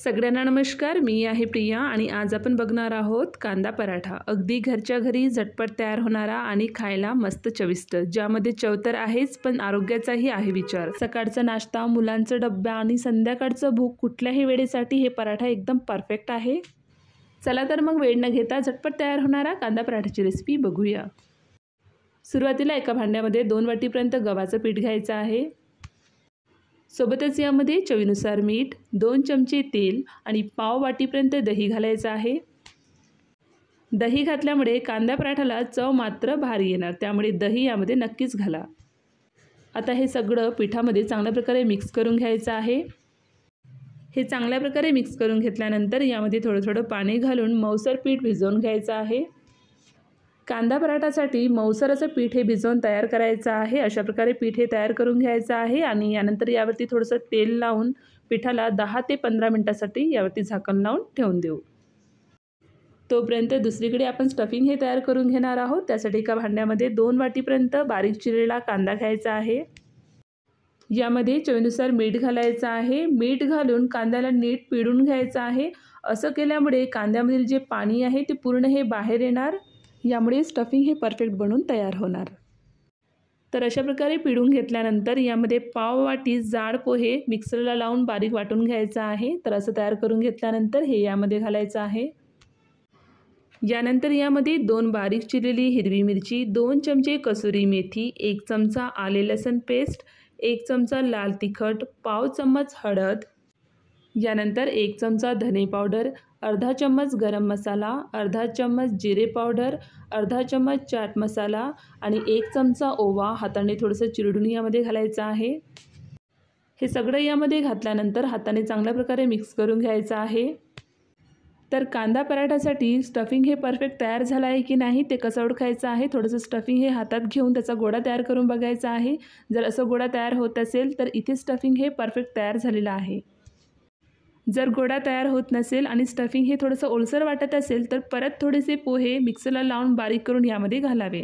सगळ्यांना नमस्कार. मी आहे प्रिया आणि आज आपण बघणार आहोत कांदा पराठा. अगदी घरच्या घरी झटपट तयार होणारा आणि खायला मस्त चविष्ट, ज्यामध्ये चव तर आहेच पण आरोग्याचाही आहे विचार. सकाळचा नाश्ता, मुलांचा डब्बा आणि संध्याकाळचं भूक कुठल्याही वेळेसाठी हे पराठा एकदम परफेक्ट आहे. चला तर मग वेळ न घेता झटपट तयार होणारा कांदा पराठाची रेसिपी बघूया. सुरुवातीला एका भांड्यामध्ये 2 वाटीपर्यंत गव्हाचं पीठ घ्यायचं आहे. सोबतच यामध्ये चवीनुसार मीठ, 2 चमचे तेल आणि पाव वाटीपर्यंत दही घालायचं आहे. दही घातल्यामुळे कांदा पराठाला चव मात्र भारी येणार, त्यामुळे दही यामध्ये नक्कीच घाला. आता हे सगळं पिठामध्ये चांगल्या प्रकारे मिक्स करून घ्यायचं आहे. हे चांगल्या प्रकारे मिक्स करून घेतल्यानंतर यामध्ये थोडं थोडं पाणी घालून मऊसर पीठ भिजवून घ्यायचं आहे. कांदा पराठासाठी मऊसर असं पीठ हे भिजवून तयार करायचं आहे. अशा प्रकारे पीठ हे तयार करून घ्यायचं आहे आणि यानंतर यावरती थोडंसं तेल लावून पिठाला 10 ते 15 मिनिटासाठी यावरती झाकण लावून ठेवून देऊ. तोपर्यंत दुसरीकडे आपण स्टफिंग हे तयार करून घेणार आहोत. त्यासाठी एका भांड्यामध्ये 2 वाटीपर्यंत बारीक चिरलेला कांदा घ्यायचा आहे. यामध्ये चवीनुसार मीठ घालायचं आहे. मीठ घालून कांद्याला नीट पिळून घ्यायचं आहे. असं केल्यामुळे कांद्यामधील जे पाणी आहे ते पूर्ण हे बाहेर येणार. यामुळे स्टफिंग हे परफेक्ट बनून तयार होणार. तर अशा प्रकारे पिळून घेतल्यानंतर यामध्ये पाव वाटी जाड पोहे मिक्सरला लावून बारीक वाटून घ्यायचं आहे. तर असं तयार करून घेतल्यानंतर हे यामध्ये घालायचं आहे. यानंतर यामध्ये 2 बारीक चिरलेली हिरवी मिरची, 2 चमचे कसुरी मेथी, 1 चमचा आले लसूण पेस्ट, 1 चमचा लाल तिखट, पाव चम्मच हळद, यानंतर 1 चमचा धने पावडर, अर्धा चम्मच गरम मसाला, अर्धा चम्मच जिरे पावडर, अर्धा चम्मच चाट मसाला आणि 1 चमचा ओवा हाताने थोडंसं चिरडून यामध्ये घालायचं आहे. हे सगळं यामध्ये घातल्यानंतर हाताने चांगल्या प्रकारे मिक्स करून घ्यायचं आहे. तर कांदा पराठासाठी स्टफिंग हे परफेक्ट तयार झालं आहे की नाही ते कसं ओळखायचं आहे. थोडंसं स्टफिंग हे हातात घेऊन त्याचा गोळा तयार करून बघायचा आहे. जर असं गोळा तयार होत असेल तर इथे स्टफिंग हे परफेक्ट तयार झालेलं आहे. जर गोळा तयार होत नसेल आणि स्टफिंग हे थोडंसं ओलसर वाटत असेल तर परत थोडेसे पोहे मिक्सरला लावून बारीक करून यामध्ये घालावे.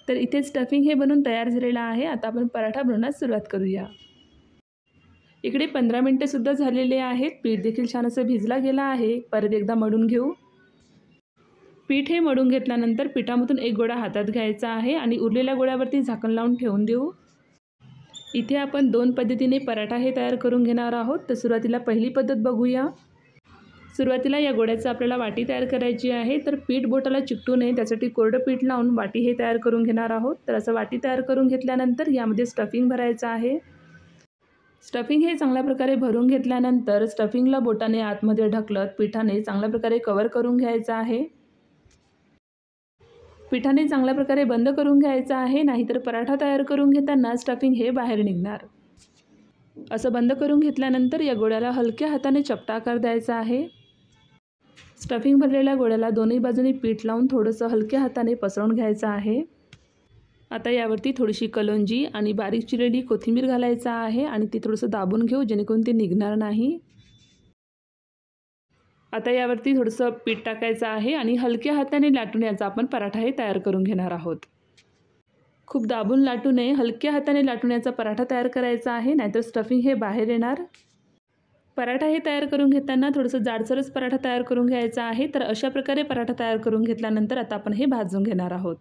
तर इथे स्टफिंग हे बनून तयार झालेलं आहे. आता आपण पराठा बनवण्यास सुरुवात करूया. इकडे 15 मिनिटेसुद्धा झालेले आहेत. पीठ देखील छान असं भिजला गेला आहे. परत एकदा मळून घेऊ. पीठ हे मळून घेतल्यानंतर पिठामधून एक गोळा हातात घ्यायचा आहे आणि उरलेल्या गोळ्यावरती झाकण लावून ठेवून देऊ. इथे आपण 2 पद्धतीने पराठा हे तयार करून घेणार आहोत. तर सुरुवातीला पहिली पद्धत बघूया. सुरुवातीला या गोळ्याचं आपल्याला वाटी तयार करायची आहे. तर पीठ बोटाला चिकटू नये त्यासाठी कोरडं पीठ लावून वाटी हे तयार करून घेणार आहोत. तर असं वाटी तयार करून घेतल्यानंतर यामध्ये स्टफिंग भरायचं आहे. स्टफिंग हे चांगल्या प्रकारे भरून घेतल्यानंतर स्टफिंगला बोटाने आतमध्ये ढकलत पिठाने चांगल्या प्रकारे कव्हर करून घ्यायचं आहे. पिठाने चांगल्या प्रकारे बंद करून घ्यायचं आहे, नाहीतर पराठा तयार करून घेताना स्टफिंग हे बाहेर निघणार. असं बंद करून घेतल्यानंतर या गोळ्याला हलक्या हाताने चपटा आकार द्यायचा आहे. स्टफिंग भरलेल्या गोळ्याला दोन्ही बाजूनी पीठ लावून थोडंसं हलक्या हाताने पसरवून घ्यायचं आहे. आता यावरती थोडीशी कलोंजी आणि बारीक चिरलेली कोथिंबीर घालायचं आहे आणि ती थोडंसं दाबून घेऊ जेणेकरून ते निघणार नाही. आता यावरती थोडंसं पीठ टाकायचं आहे आणि हलक्या हाताने लाटून याचा आपण पराठा हे तयार करून घेणार आहोत. खूप दाबून लाटू नये, हलक्या हाताने लाटून याचा पराठा तयार करायचा आहे, नाहीतर स्टफिंग हे बाहेर येणार. पराठा हे तयार करून घेताना थोडंसं जाडसरच पराठा तयार करून घ्यायचा आहे. तर अशा प्रकारे पराठा तयार करून घेतल्यानंतर आता आपण हे भाजून घेणार आहोत.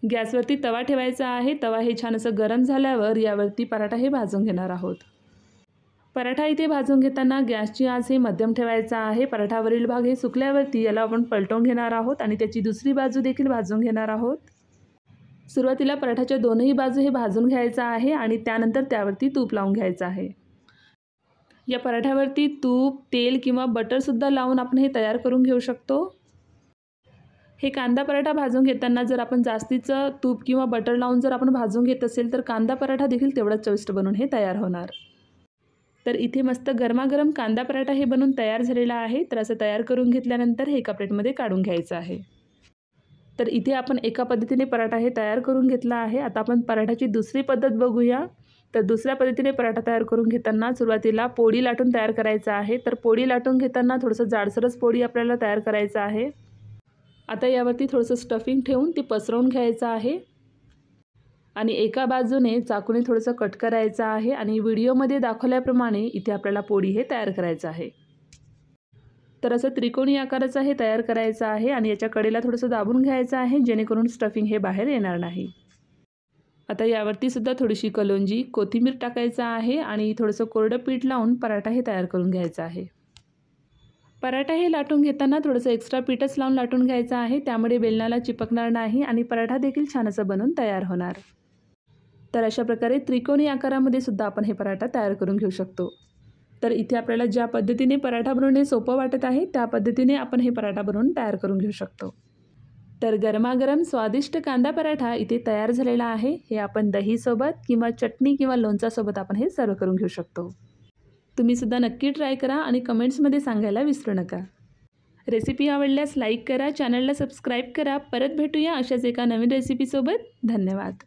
गॅसवरती तवा ठेवायचा आहे. तवा हे छान असं गरम झाल्यावर यावरती पराठा हे भाजून घेणार आहोत. पराठा इथे भाजून घेताना गॅसची आच हे मध्यम ठेवायचा आहे. पराठावरील भाग हे सुकल्यावरती याला आपण पलटवून घेणार आहोत आणि त्याची दुसरी बाजू देखील भाजून घेणार आहोत. सुरुवातीला पराठाच्या दोनही बाजू हे भाजून घ्यायचा आहे आणि त्यानंतर त्यावरती तूप लावून घ्यायचं आहे. या पराठ्यावरती तूप, तेल किंवा बटरसुद्धा लावून आपण हे तयार करून घेऊ शकतो. हे कांदा पराठा भाजून घेताना जर आपण जास्तीचं तूप किंवा बटर लावून जर आपण भाजून घेत असेल तर कांदा पराठा देखील तेवढाच चविष्ट बनून हे तयार होणार. तर इथे मस्त गरमागरम कांदा पराठा हे बनून तयार झालेला आहे. तर असं तयार करून घेतल्यानंतर हे एका प्लेटमध्ये काढून घ्यायचं आहे. तर इथे आपण एका पद्धतीने पराठा हे तयार करून घेतला आहे. आता आपण पराठाची दुसरी पद्धत बघूया. तर दुसऱ्या पद्धतीने पराठा तयार करून घेताना सुरुवातीला पोळी लाटून तयार करायचं आहे. तर पोळी लाटून घेताना थोडंसं जाडसरच पोळी आपल्याला तयार करायचं आहे. आता यावरती थोडंसं स्टफिंग ठेवून ती पसरवून घ्यायचं आहे. आणि एका बाजूने चाकूने थोडंसं कट करायचं आहे आणि व्हिडिओमध्ये दाखवल्याप्रमाणे इथे आपल्याला पोळी हे तयार करायचं आहे. तर असं त्रिकोणी आकाराचं हे तयार करायचं आहे आणि याच्या कडेला थोडंसं दाबून घ्यायचं आहे जेणेकरून स्टफिंग हे बाहेर येणार नाही. आता यावरती सुद्धा थोडीशी कलोंजी, कोथिंबीर टाकायचं आहे आणि थोडंसं कोरडं पीठ लावून पराठा हे तयार करून घ्यायचा आहे. पराठा हे लाटून घेताना थोडंसं एक्स्ट्रा पीठच लावून लाटून घ्यायचं आहे, त्यामुळे बेलण्याला चिपकणार नाही आणि पराठा देखील छान असं बनून तयार होणार. तर अशा प्रकारे त्रिकोणी आकारामध्ये सुद्धा आपण हे पराठा तयार करून घेऊ शकतो. तर इथे आपल्याला ज्या पद्धतीने पराठा बनवणे सोपं वाटत आहे त्या पद्धतीने आपण हे पराठा बनवून तयार करून घेऊ शकतो. तर गरमागरम स्वादिष्ट कांदा पराठा इथे तयार झालेला आहे. हे आपण दहीसोबत किंवा चटणी किंवा लोणच्यासोबत आपण हे सर्व करून घेऊ शकतो. तुम्ही सुद्धा नक्की ट्राय करा आणि कमेंट्समध्ये सांगायला विसरू नका. रेसिपी आवडल्यास लाईक करा, चॅनलला सबस्क्राईब करा. परत भेटूया अशाच एका नवीन रेसिपीसोबत. धन्यवाद.